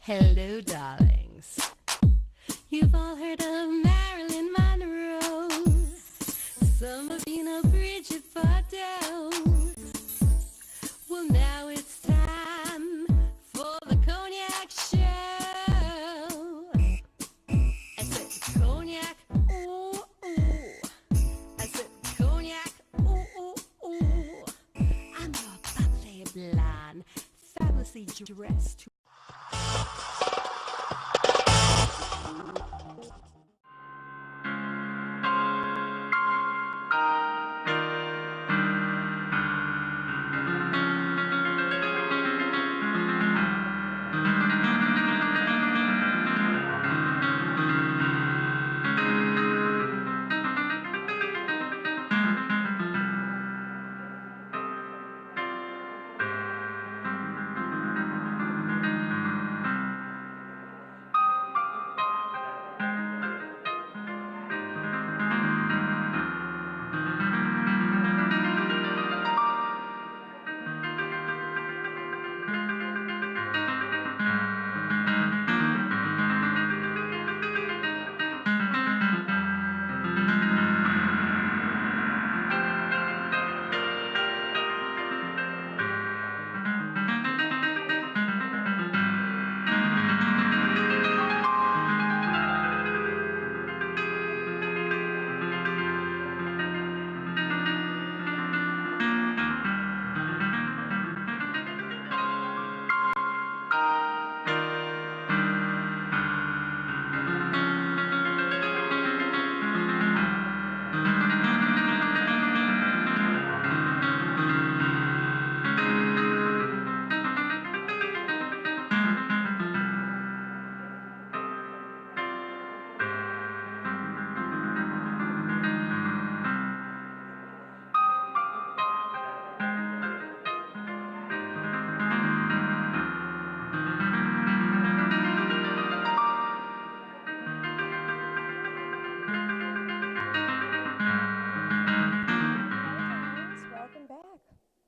Hello, darlings. You've all heard of Marilyn Monroe. Some have seen a Bridget Bardot. Well, now it's time for the Cognac Show. I said cognac, ooh, ooh. I said cognac, ooh, ooh, ooh. I'm your bubbly blonde, fabulously dressed.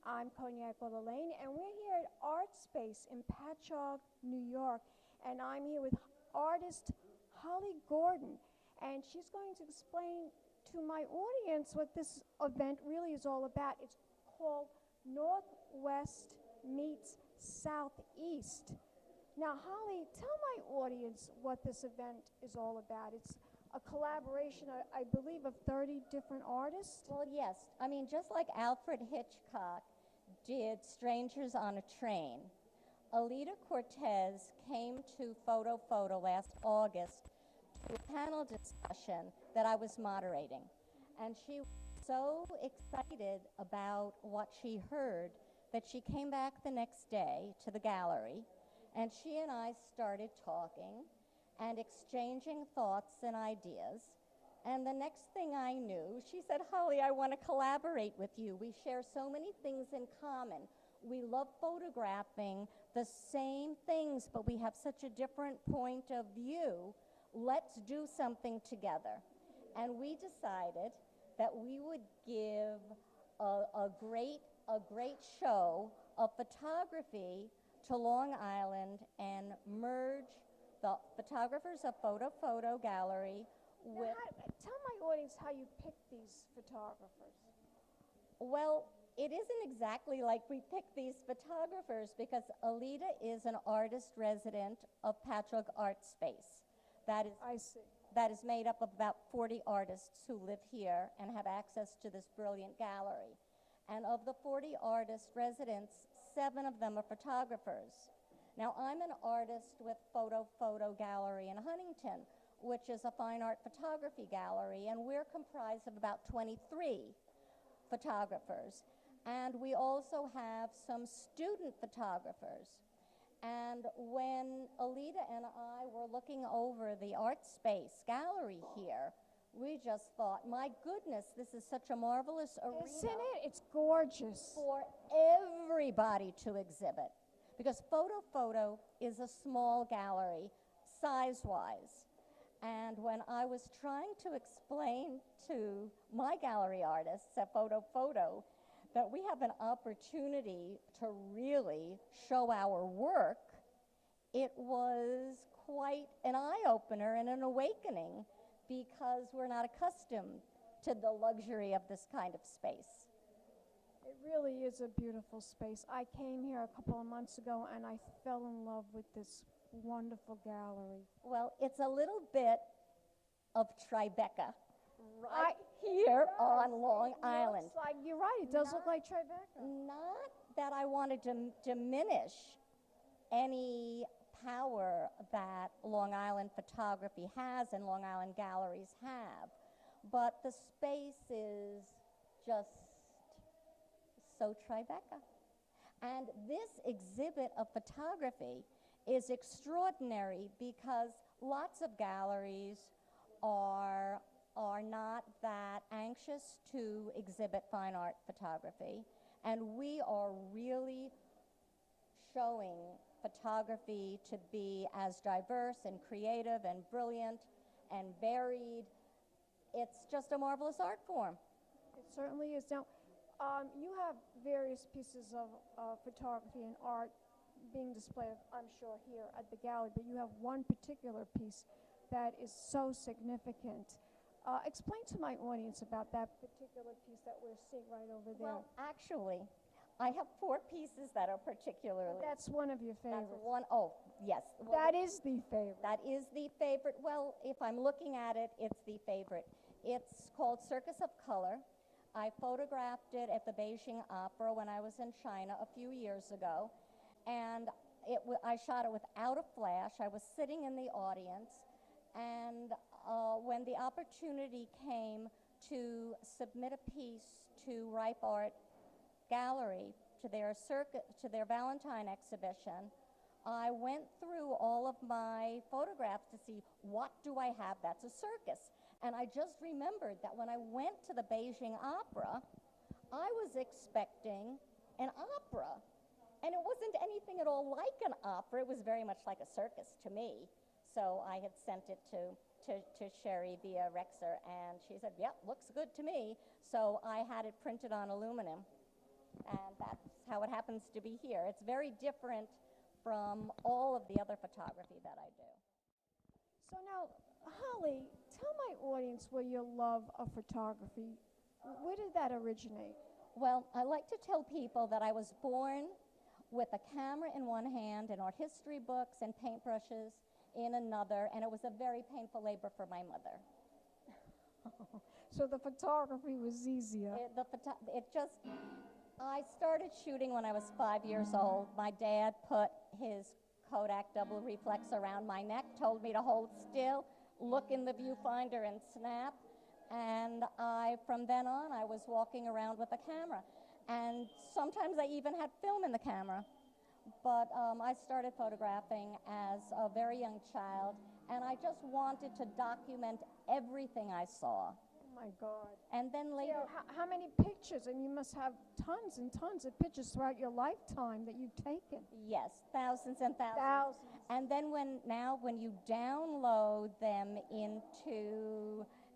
I'm Cognac Wellerlane, and we're here at Artspace in Patchogue, New York, and I'm here with artist Holly Gordon, and she's going to explain to my audience what this event really is all about. It's called Northwest Meets Southeast. Now, Holly, tell my audience what this event is all about. It's a collaboration, I believe, of 30 different artists. Well, yes. I mean, just like Alfred Hitchcock did Strangers on a Train, Alida Cortez came to Photo last August to a panel discussion that I was moderating. And she was so excited about what she heard that she came back the next day to the gallery, and she and I started talking and exchanging thoughts and ideas. And the next thing I knew, she said, Holly, I want to collaborate with you. We share so many things in common. We love photographing the same things, but we have such a different point of view. Let's do something together. And we decided that we would give a great show of photography to Long Island and merge the photographers of Photo Gallery with... Tell my audience how you picked these photographers. Well, it isn't exactly like we picked these photographers because Alida is an artist resident of Patchogue Artspace. That is made up of about 40 artists who live here and have access to this brilliant gallery. And of the 40 artist residents, 7 of them are photographers. Now, I'm an artist with Photo Gallery in Huntington, which is a fine art photography gallery, and we're comprised of about 23 photographers. And we also have some student photographers. And when Alida and I were looking over the Artspace gallery here, we just thought, my goodness, this is such a marvelous arena. Isn't it? It's gorgeous. For everybody to exhibit. Because Photo is a small gallery, size-wise. And when I was trying to explain to my gallery artists at Photo that we have an opportunity to really show our work it was quite an eye-opener and an awakening because we're not accustomed to the luxury of this kind of space. It really is a beautiful space. I came here a couple of months ago and I fell in love with this wonderful gallery. Well, it's a little bit of Tribeca right here on Long Island. Looks like, you're right, it does look like Tribeca. Not that I wanted to diminish any power that Long Island photography has and Long Island galleries have, but the space is just so Tribeca. And this exhibit of photography is extraordinary because lots of galleries are not that anxious to exhibit fine art photography, and we are really showing photography to be as diverse and creative and brilliant and varied. It's just a marvelous art form. It certainly is. Now, you have various pieces of photography and art being displayed, I'm sure, here at the gallery, but you have one particular piece that is so significant. Explain to my audience about that particular piece that we're seeing right over there. Well, actually, I have 4 pieces that are particularly... That's one of your favorites. That's one, oh, yes. Well, that is the favorite. That is the favorite. Well, if I'm looking at it, it's the favorite. It's called Circus of Color. I photographed it at the Beijing Opera when I was in China a few years ago, and I shot it without a flash. I was sitting in the audience, and when the opportunity came to submit a piece to Ripe Art Gallery to their Valentine exhibition, I went through all of my photographs to see what do I have that's a circus. And I just remembered that when I went to the Beijing Opera, I was expecting an opera. And it wasn't anything at all like an opera. It was very much like a circus to me. So I had sent it to Sherry via Rexer, and she said, yep, looks good to me. So I had it printed on aluminum, and that's how it happens to be here. It's very different from all of the other photography that I do. So now, Holly, tell my audience where your love of photography, where did that originate? Well, I like to tell people that I was born with a camera in one hand and art history books and paintbrushes in another, and it was a very painful labor for my mother. So the photography was easier. I started shooting when I was 5 years old. My dad put his Kodak double reflex around my neck, told me to hold still, look in the viewfinder and snap, and from then on, I was walking around with a camera. And sometimes I even had film in the camera. But I started photographing as a very young child, and I just wanted to document everything I saw. Oh my God. And then later... How many pictures? And you must have tons and tons of pictures throughout your lifetime that you've taken. Yes, thousands and thousands. Thousands. And then when you download them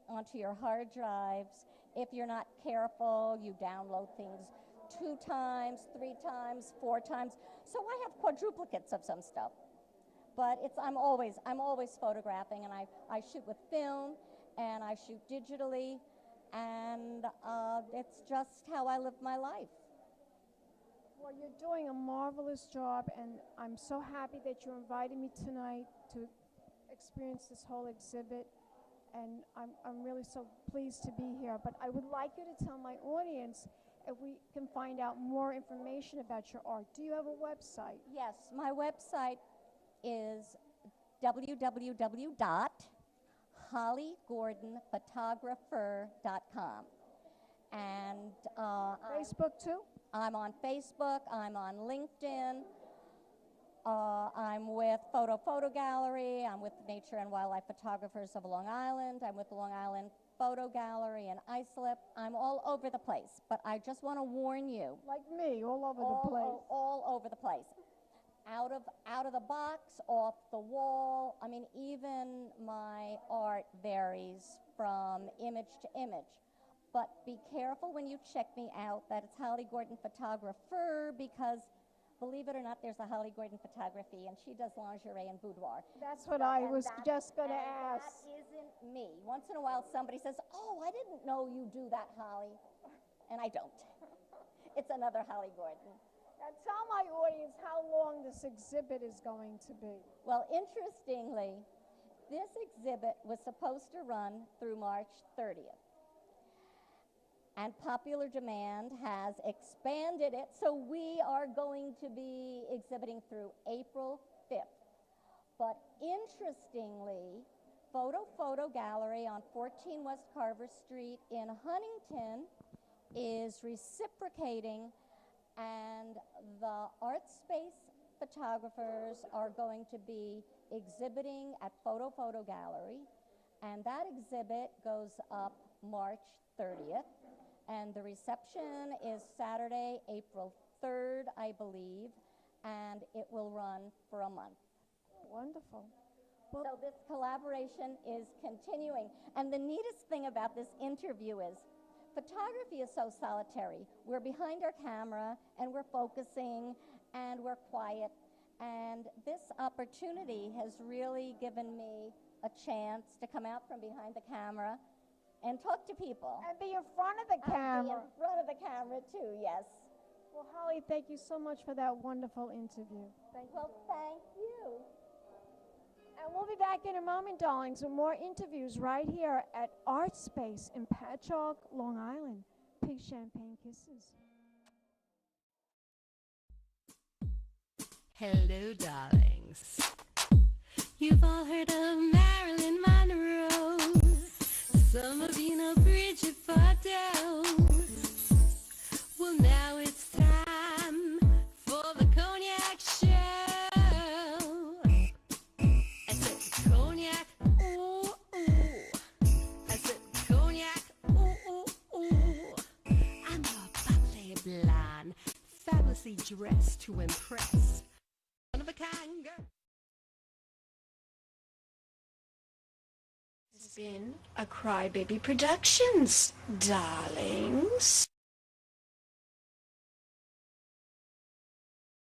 onto your hard drives, if you're not careful, you download things 2 times, 3 times, 4 times. So I have quadruplicates of some stuff. But I'm always photographing, and I shoot with film, and I shoot digitally, and it's just how I live my life. Well, you're doing a marvelous job, and I'm so happy that you invited me tonight to experience this whole exhibit, and I'm really so pleased to be here. But I would like you to tell my audience if we can find out more information about your art. Do you have a website? Yes, my website is www.hollygordonphotographer.com. And Facebook too? I'm on Facebook, I'm on LinkedIn, I'm with Photo Gallery, I'm with Nature and Wildlife Photographers of Long Island, I'm with the Long Island Photo Gallery and Islip. I'm all over the place, but I just want to warn you. Like me, all over the place. All over the place. Out of the box, off the wall. I mean, even my art varies from image to image. But be careful when you check me out that it's Holly Gordon Photographer, because believe it or not, there's a Holly Gordon Photography, and she does lingerie and boudoir. That's what I was just going to And ask. that isn't me. Once in a while, somebody says, "Oh, I didn't know you do that, Holly," and I don't. It's another Holly Gordon. Now tell my audience how long this exhibit is going to be. Well, interestingly, this exhibit was supposed to run through March 30th. And popular demand has expanded it, so we are going to be exhibiting through April 5th. But interestingly, Photo Gallery on 14 West Carver Street in Huntington is reciprocating, and the Artspace photographers are going to be exhibiting at Photo Gallery, and that exhibit goes up March 30th. And the reception is Saturday, April 3rd, I believe, and it will run for a month. Wonderful. So this collaboration is continuing. And the neatest thing about this interview is photography is so solitary. We're behind our camera, and we're focusing, and we're quiet. And this opportunity has really given me a chance to come out from behind the camera and talk to people. And be in front of the camera. And be in front of the camera too, yes. Well, Holly, thank you so much for that wonderful interview. Thank you. Well, thank you. And we'll be back in a moment, darlings, with more interviews right here at Artspace in Patchogue, Long Island. Pink champagne kisses. Hello, darlings. You've all heard of Marilyn Monroe. Some of you know Bridget Bardot. Well, now it's time for the Cognac Show. I said cognac, ooh, ooh. I said cognac, ooh, ooh, ooh. I'm a bubbly blonde, fabulously dressed to impress. One of a kind girl. This has been a Crybaby Productions, darlings.